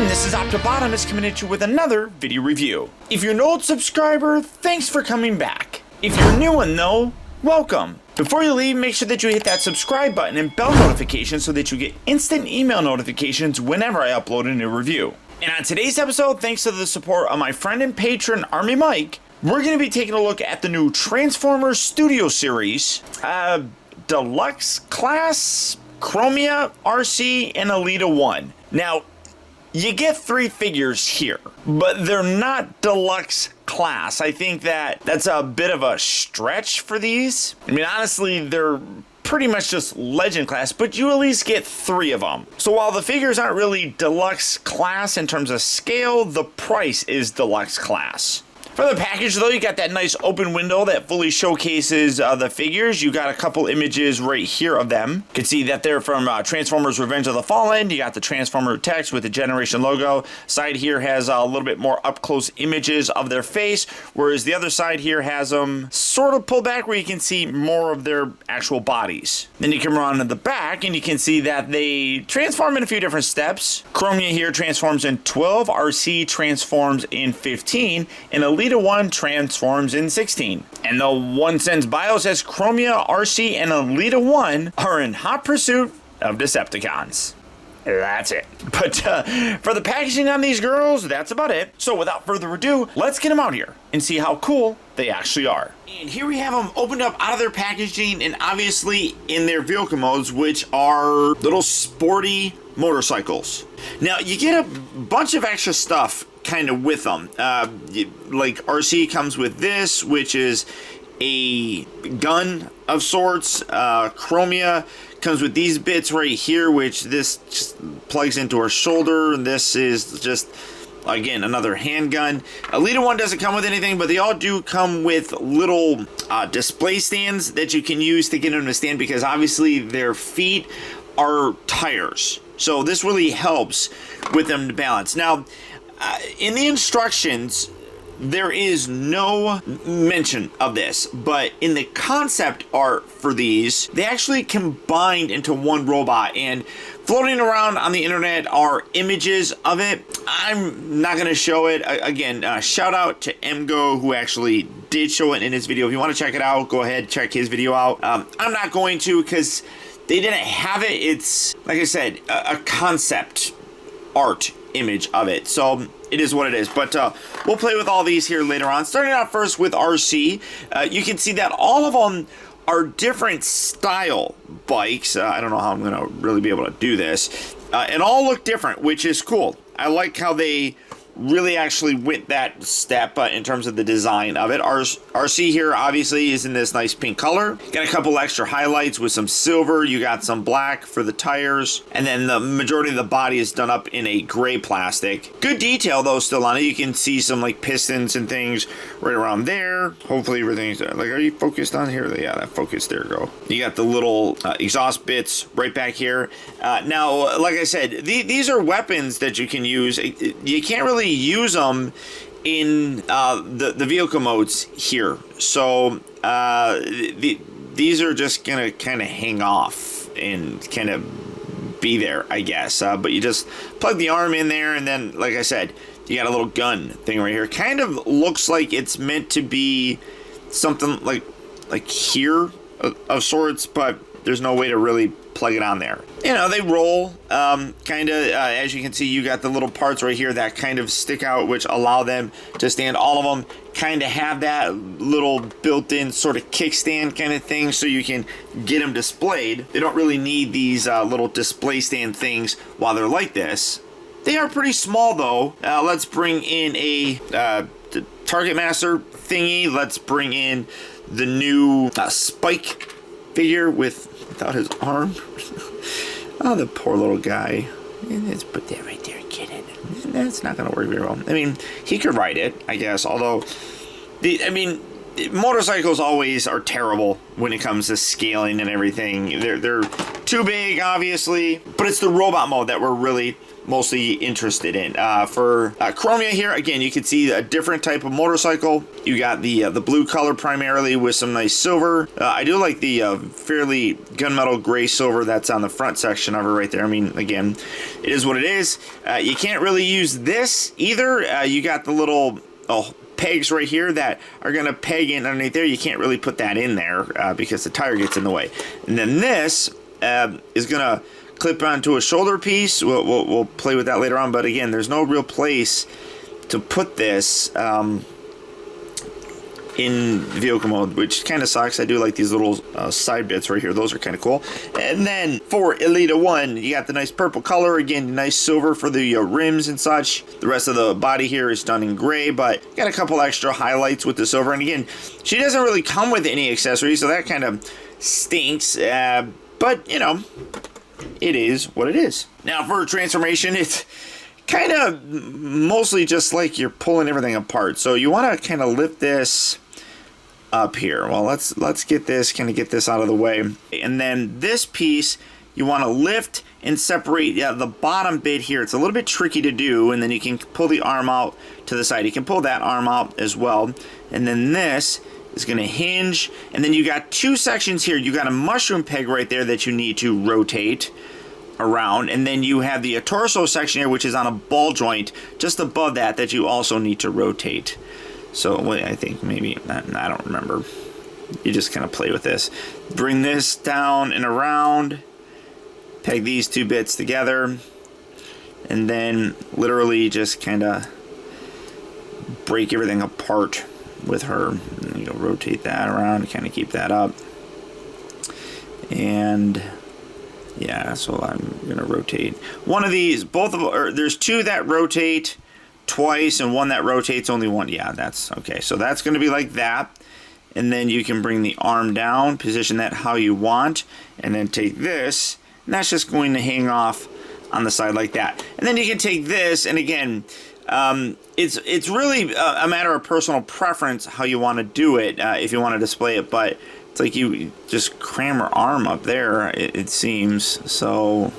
And this is optibotimus coming at you with another video review. If you're an old subscriber, thanks for coming back. If you're a new one though, welcome. Before you leave, make sure that you hit that subscribe button and bell notification so that you get instant email notifications whenever I upload a new review. And on today's episode, thanks to the support of my friend and patron Army Mike, we're going to be taking a look at the new Transformers Studio Series, Deluxe Class, CHROMIA, Arcee, and ELITA-1. Now, you get 3 figures here, but they're not Deluxe Class. I think that's a bit of a stretch for these. I mean, honestly, they're pretty much just Legend Class, but you at least get 3 of them. So while the figures aren't really Deluxe Class in terms of scale, the price is Deluxe Class. For the package though, you got that nice open window that fully showcases the figures. You got a couple images right here of them. You can see that they're from Transformers Revenge of the Fallen. You got the Transformer text with the Generation logo. Side here has a little bit more up close images of their face, whereas the other side here has them sort of pulled back where you can see more of their actual bodies. Then you come around to the back and you can see that they transform in a few different steps. CHROMIA here transforms in 12, Arcee transforms in 15, and ELITA-1 transforms in 16. And the 1 Cents bio says CHROMIA, Arcee, and ELITA-1 are in hot pursuit of Decepticons. That's it. But for the packaging on these girls, that's about it. So without further ado, let's get them out here and see how cool they actually are. And here we have them opened up out of their packaging and obviously in their vehicle modes, which are little sporty motorcycles. Now you get a bunch of extra stuff kind of with them. Like Arcee comes with this, which is a gun of sorts. CHROMIA comes with these bits right here, which this just plugs into her shoulder. This is just, again, another handgun. ELITA-1 doesn't come with anything, but they all do come with little display stands that you can use to get them to stand, because obviously their feet are tires. So this really helps with them to balance. Now, in the instructions, there is no mention of this, but in the concept art for these, they actually combined into one robot, and floating around on the internet are images of it. I'm not going to show it. Again, shout out to MGO, who actually did show it in his video. If you want to check it out, go ahead, check his video out. I'm not going to, because they didn't have it. It's, like I said, a concept art image of it, so it is what it is. But we'll play with all these here later on. Starting out first with Arcee, you can see that all of them are different style bikes. I don't know how I'm gonna really be able to do this, and all look different, which is cool. I like how they really actually went that step in terms of the design of it. Arcee here obviously is in this nice pink color. Got a couple extra highlights with some silver. You got some black for the tires, and then the majority of the body is done up in a gray plastic. Good detail though still on it. You can see some like pistons and things right around there. Hopefully everything's like, are you focused on here? Yeah, that focus, there you go. You got the little exhaust bits right back here. Now, like I said, these are weapons that you can use. You can't really use them in the vehicle modes here, so these are just gonna kind of hang off and kind of be there, I guess, but you just plug the arm in there, and then, like I said, you got a little gun thing right here. Kind of looks like it's meant to be something like here of sorts, but there's no way to really plug it on there. You know, they roll kind of, as you can see, you got the little parts right here that kind of stick out, which allow them to stand. All of them kind of have that little built-in sort of kickstand kind of thing, so you can get them displayed. They don't really need these little display stand things while they're like this. They are pretty small though. Let's bring in a Target Master thingy. Let's bring in the new Spike figure without his arm. Oh, the poor little guy. Let's put that right there and get it. That's not going to work very well. I mean, he could ride it, I guess, although, motorcycles always are terrible when it comes to scaling and everything. They're too big, obviously, but it's the robot mode that we're really mostly interested in. For CHROMIA here, again, you can see a different type of motorcycle. You got the blue color primarily with some nice silver. I do like the fairly gunmetal gray silver that's on the front section of it right there. I mean, again, it is what it is. You can't really use this either. You got the little pegs right here that are going to peg in underneath there. You can't really put that in there because the tire gets in the way. And then this is going to clip onto a shoulder piece. We'll play with that later on, but again, there's no real place to put this in vehicle mode, which kind of sucks. I do like these little side bits right here. Those are kind of cool. And then for Elita-1, you got the nice purple color. Again, nice silver for the rims and such. The rest of the body here is done in gray, but got a couple extra highlights with the silver. And again, she doesn't really come with any accessories, so that kind of stinks. But, you know, it is what it is. Now, for transformation, it's kind of mostly just like you're pulling everything apart. So you want to kind of lift this up here. Well, let's get this, kind of get this out of the way. And then this piece, you want to lift and separate the bottom bit here. It's a little bit tricky to do, and then you can pull the arm out to the side. You can pull that arm out as well. And then this is going to hinge. And then you got two sections here. You got a mushroom peg right there that you need to rotate around, and then you have the torso section here, which is on a ball joint just above that you also need to rotate. So I think maybe, I don't remember. You just kind of play with this. Bring this down and around, peg these two bits together, and then literally just kind of break everything apart with her. And you rotate that around, kind of keep that up. And yeah, so I'm gonna rotate one of these. Both of them, or there's two that rotate twice and one that rotates only one. Yeah, that's okay. So that's gonna be like that, and then you can bring the arm down, position that how you want, and then take this, and that's just going to hang off on the side like that. And then you can take this, and again, it's really a matter of personal preference how you want to do it if you want to display it, but it's like you just cram her arm up there, it seems. So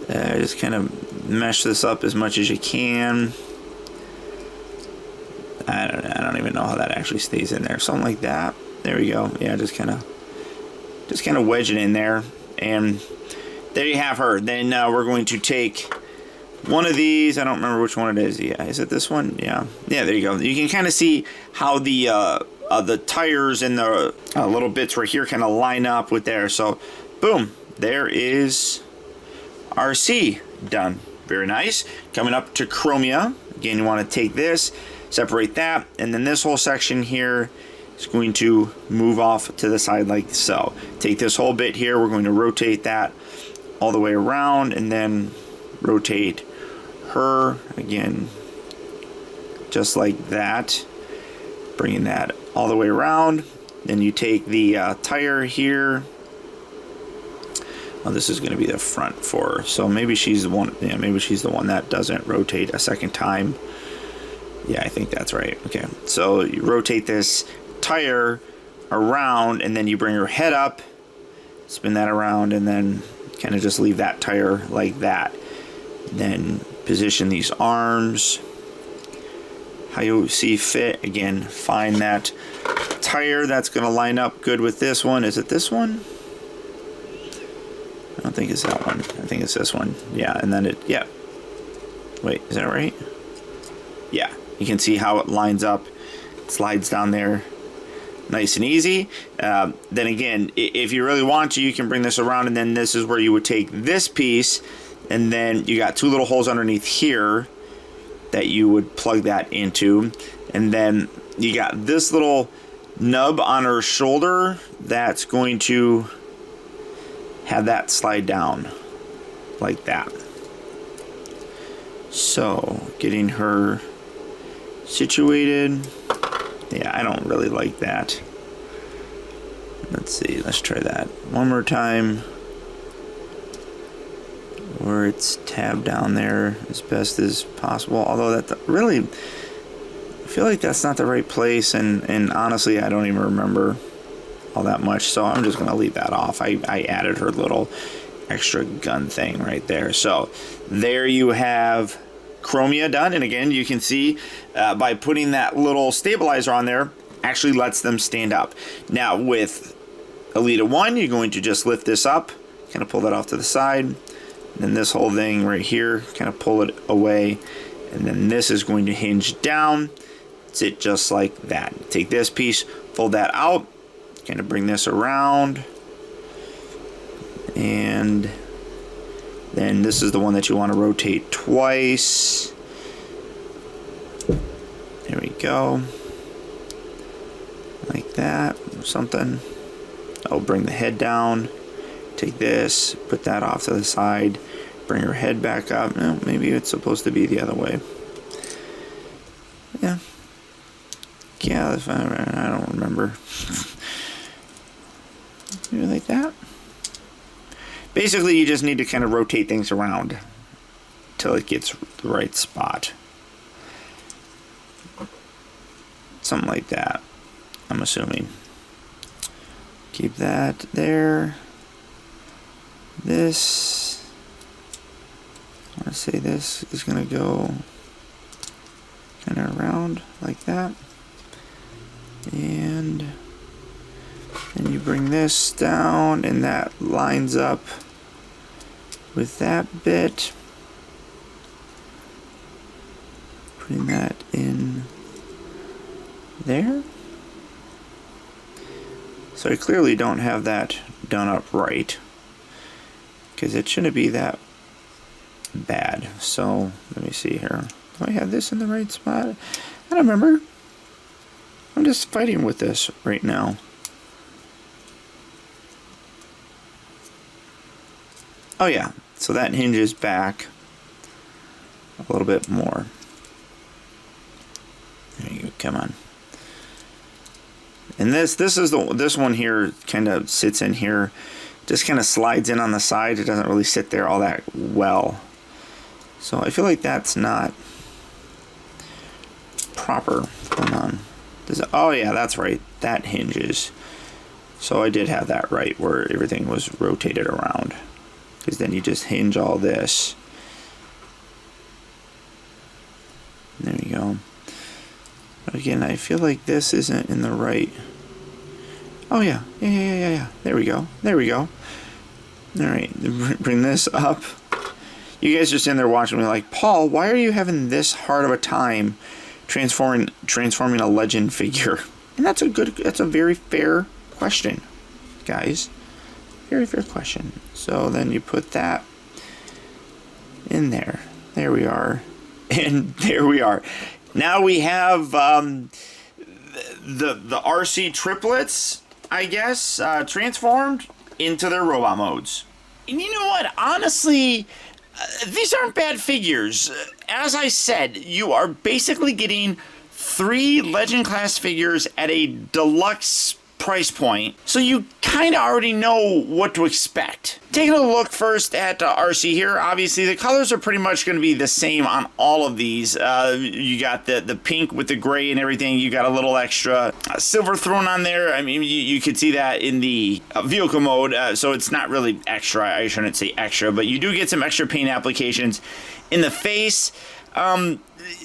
just kind of mesh this up as much as you can. I don't even know how that actually stays in there. Something like that. There we go. Yeah, just kind of wedge it in there, and there you have her. Then we're going to take one of these. I don't remember which one it is. Yeah, is it this one? Yeah. Yeah, there you go. You can kind of see how the tires and the little bits right here kind of line up with there. So, boom, there is Arcee done. Very nice. Coming up to CHROMIA. Again, you want to take this, separate that, and then this whole section here is going to move off to the side like so. Take this whole bit here. We're going to rotate that all the way around, and then rotate her again, just like that. Bringing that all the way around. Then you take the tire here. Oh, this is going to be the front for her. So maybe she's the one. Yeah, maybe she's the one that doesn't rotate a second time. Yeah, I think that's right. Okay, so you rotate this tire around, and then you bring her head up, spin that around, and then kind of just leave that tire like that. Then position these arms how you see fit. Again, find that tire that's going to line up good with this one. Is it this one? I don't think it's that one. I think it's this one. Yeah, and then yeah. Wait, is that right? Yeah, you can see how it lines up. It slides down there nice and easy. Then again, if you really want to, you can bring this around, and then this is where you would take this piece, and then you got two little holes underneath here that you would plug that into, and then you got this little nub on her shoulder that's going to have that slide down like that. So getting her situated. Yeah, I don't really like that. Let's see, let's try that one more time, where it's tabbed down there as best as possible, although that really, I feel like that's not the right place, and honestly I don't even remember. all that much, so I'm just going to leave that off. I added her little extra gun thing right there. So there you have CHROMIA done, and again, you can see by putting that little stabilizer on there, actually lets them stand up. Now with ELITA-1, you're going to just lift this up, kind of pull that off to the side, and then this whole thing right here, kind of pull it away, and then this is going to hinge down, sit just like that. Take this piece, fold that out, kind of bring this around, and then this is the one that you want to rotate twice. There we go. Like that, or something. I'll bring the head down, take this, put that off to the side, bring her head back up. No, maybe it's supposed to be the other way. Yeah. Yeah, I don't remember. Maybe like that. Basically, you just need to kind of rotate things around till it gets the right spot. Something like that, I'm assuming. Keep that there. This, I want to say this is going to go kind of around like that. And then you bring this down, and that lines up with that bit. Putting that in there. So I clearly don't have that done up right, because it shouldn't be that bad. So let me see here. Do I have this in the right spot? I don't remember. I'm just fighting with this right now. Oh yeah, so that hinges back a little bit more. There you go, come on. And this one here kind of sits in here, just kind of slides in on the side. It doesn't really sit there all that well. So I feel like that's not proper. Hold on. Oh yeah, that's right. That hinges. So I did have that right, where everything was rotated around. Because then you just hinge all this. There you go. But again, I feel like this isn't in the right. Oh yeah. Yeah. There we go. Alright, bring this up. You guys are sitting there watching me like, Paul, why are you having this hard of a time transforming a legend figure? And that's a very fair question, guys. Very fair question. So then you put that in there. There we are. And there we are. Now we have the Arcee triplets, I guess, transformed into their robot modes. And you know what? Honestly, these aren't bad figures. As I said, you are basically getting 3 Legend class figures at a deluxe price point, so you kind of already know what to expect. Taking a look first at Arcee here, obviously the colors are pretty much going to be the same on all of these. You got the pink with the gray and everything. You got a little extra silver thrown on there. I mean, you could see that in the vehicle mode, so it's not really extra. I shouldn't say extra, but you do get some extra paint applications in the face.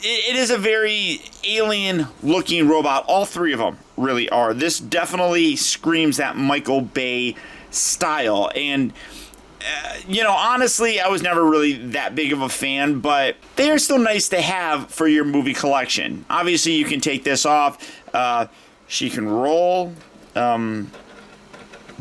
It is a very alien-looking robot. All 3 of them really are. This definitely screams that Michael Bay style. And, you know, honestly, I was never really that big of a fan, but they are still nice to have for your movie collection. Obviously, you can take this off. She can roll.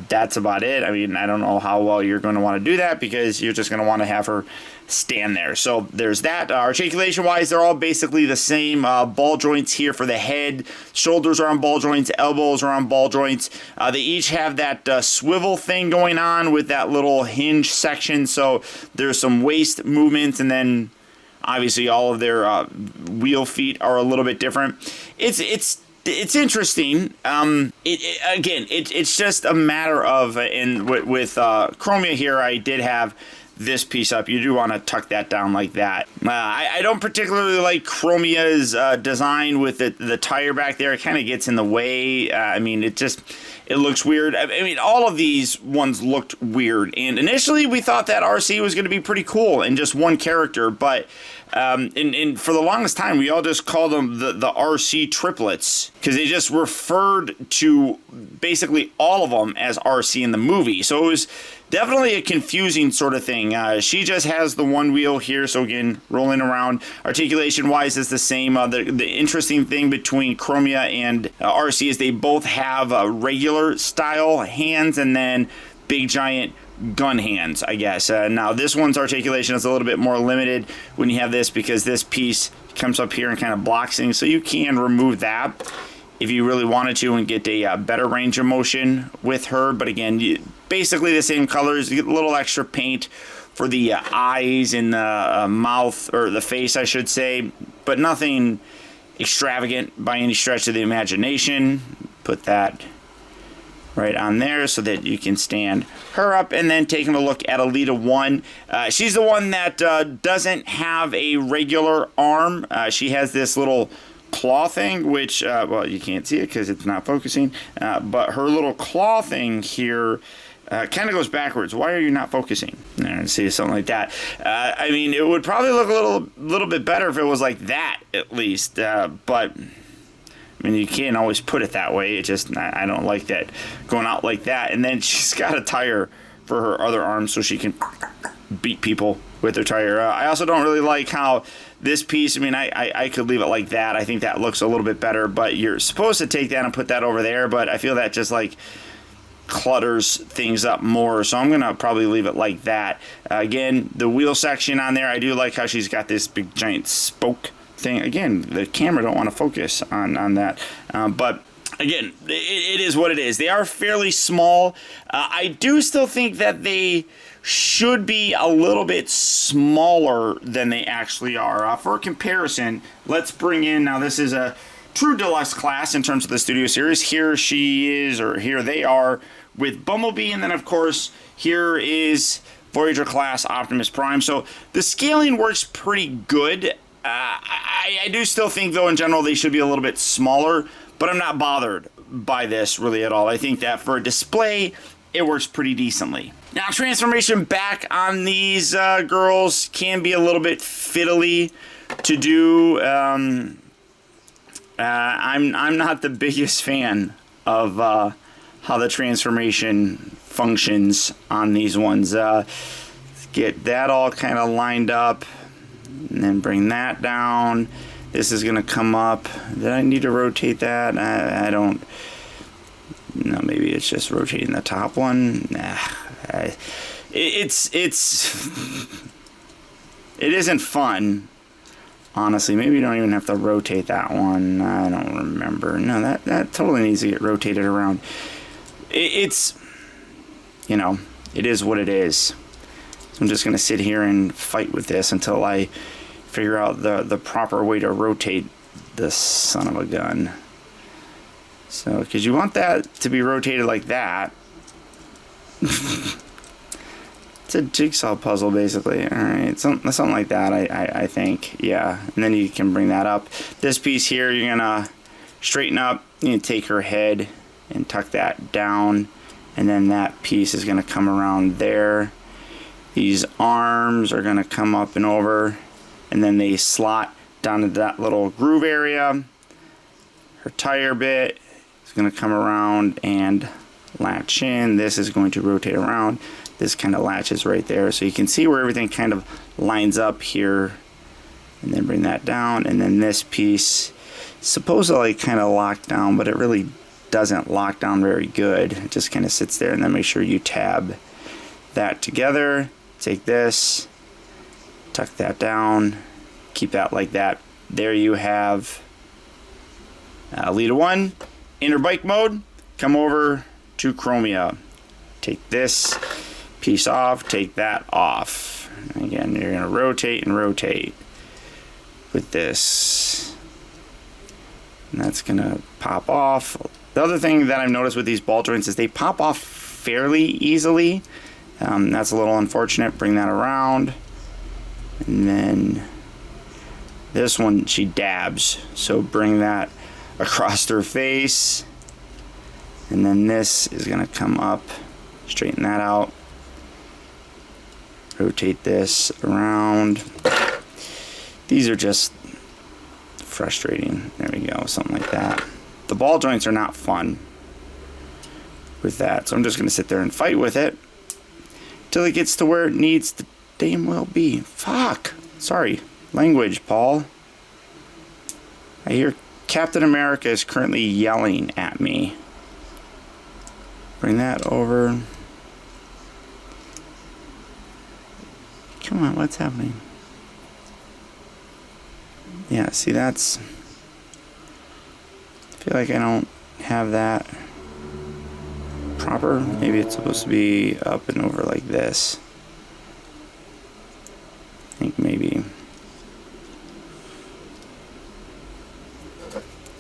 That's about it. I mean, I don't know how well you're going to want to do that, because you're just going to want to have her stand there. So there's that. Articulation wise, they're all basically the same. Ball joints here for the head. Shoulders are on ball joints. Elbows are on ball joints. They each have that swivel thing going on with that little hinge section. So there's some waist movements, and then obviously all of their wheel feet are a little bit different. It's interesting. It's just a matter of, and with CHROMIA here, I did have this piece up, you do want to tuck that down like that. I don't particularly like CHROMIA's design with the tire back there. It kind of gets in the way. I mean, it looks weird. I mean, all of these ones looked weird. And initially, we thought that Arcee was going to be pretty cool and just one character. But and for the longest time, we all just called them the Arcee triplets because they just referred to basically all of them as Arcee in the movie. So it was definitely a confusing sort of thing. She just has the one wheel here, so again, rolling around. Articulation-wise is the same. The interesting thing between CHROMIA and Arcee is they both have regular style hands and then big giant gun hands, I guess. Now this one's articulation is a little bit more limited when you have this because this piece comes up here and kind of blocks things, so you can remove that if you really wanted to and get a better range of motion with her. But again, basically the same colors. You get a little extra paint for the eyes and the mouth, or the face I should say, but nothing extravagant by any stretch of the imagination. Put that right on there so that you can stand her up. And then taking a look at Elita-1, she's the one that doesn't have a regular arm. She has this little claw thing, which well, you can't see it because it's not focusing, but her little claw thing here kind of goes backwards. Why are you not focusing? See, something like that. I mean, it would probably look a little bit better if it was like that, at least, but I mean, you can't always put it that way. It just, I don't like that going out like that. And then she's got a tire for her other arm so she can beat people with her tire. I also don't really like how this piece, I mean, I could leave it like that. I think that looks a little bit better, but you're supposed to take that and put that over there, but I feel that just like clutters things up more, so I'm gonna probably leave it like that. Again, the wheel section on there, I do like how she's got this big giant spoke thing. Again, the camera don't want to focus on that, but again, it is what it is. They are fairly small. I do still think that they should be a little bit smaller than they actually are. For comparison, let's bring in, now this is a true deluxe class in terms of the Studio Series. Here she is, or here they are with Bumblebee, and then of course here is Voyager class Optimus Prime. So the scaling works pretty good. I do still think, though, in general, they should be a little bit smaller, but I'm not bothered by this really at all. I think that for a display, it works pretty decently. Now, transformation back on these girls can be a little bit fiddly to do. I'm not the biggest fan of how the transformation functions on these ones. Get that all kind of lined up. And then bring that down. This is going to come up. Did I need to rotate that? I don't. No, maybe it's just rotating the top one. Nah, it isn't fun. Honestly, maybe you don't even have to rotate that one. I don't remember. No, that totally needs to get rotated around. It's, you know, it is what it is. So I'm just going to sit here and fight with this until I figure out the proper way to rotate this son of a gun. So, because you want that to be rotated like that. It's a jigsaw puzzle, basically. All right, something like that, I think. Yeah, and then you can bring that up. This piece here, you're going to straighten up. You take her head and tuck that down. And then that piece is going to come around there. These arms are going to come up and over, and then they slot down to that little groove area. Her tire bit is going to come around and latch in. This is going to rotate around. This kind of latches right there, so you can see where everything kind of lines up here. And then bring that down, and then this piece is supposed to like kind of lock down, but it really doesn't lock down very good. It just kind of sits there, and then make sure you tab that together. Take this, tuck that down, keep that like that. There you have Elita-1 in her bike mode. Come over to CHROMIA. Take this piece off, take that off. Again, you're going to rotate and rotate with this. And that's going to pop off. The other thing that I've noticed with these ball joints is they pop off fairly easily. That's a little unfortunate. Bring that around. And then this one, she dabs. So bring that across her face. And then this is going to come up. Straighten that out. Rotate this around. These are just frustrating. There we go. Something like that. The ball joints are not fun with that. So I'm just going to sit there and fight with it till it gets to where it needs to damn well be. Fuck. Sorry. Language, Paul. I hear Captain America is currently yelling at me. Bring that over. Come on, what's happening? Yeah, see, that's... I feel like I don't have that proper. Maybe it's supposed to be up and over like this. I think maybe...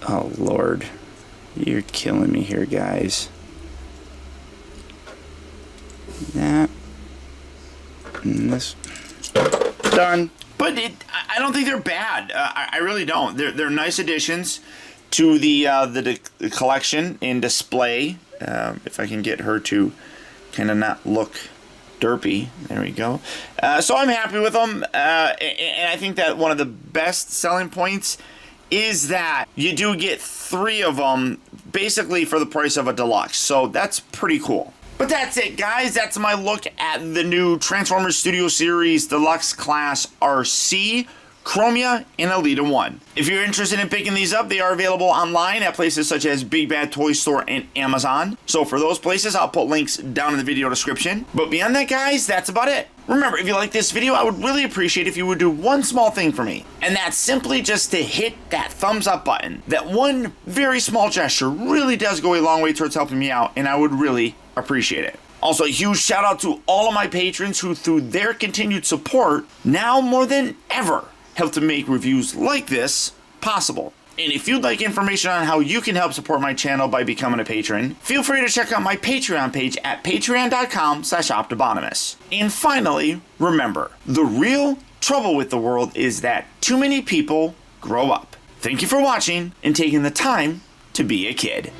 Oh, Lord. You're killing me here, guys. That. And this. Done. But I don't think they're bad. I really don't. They're nice additions to the collection and display. If I can get her to kind of not look derpy. There we go. So I'm happy with them. And I think that one of the best selling points is that you do get 3 of them basically for the price of a deluxe. So that's pretty cool. But that's it, guys. That's my look at the new Transformers Studio Series Deluxe Class Arcee, CHROMIA, and ELITA-1. If you're interested in picking these up, they are available online at places such as Big Bad Toy Store and Amazon. So for those places, I'll put links down in the video description. But beyond that, guys, that's about it. Remember, if you like this video, I would really appreciate if you would do one small thing for me. And that's simply just to hit that thumbs up button. That one very small gesture really does go a long way towards helping me out, and I would really appreciate it. Also, a huge shout out to all of my patrons who, through their continued support, now more than ever, help to make reviews like this possible. And if you'd like information on how you can help support my channel by becoming a patron, feel free to check out my Patreon page at patreon.com/optibotimus. And finally, remember, the real trouble with the world is that too many people grow up. Thank you for watching and taking the time to be a kid.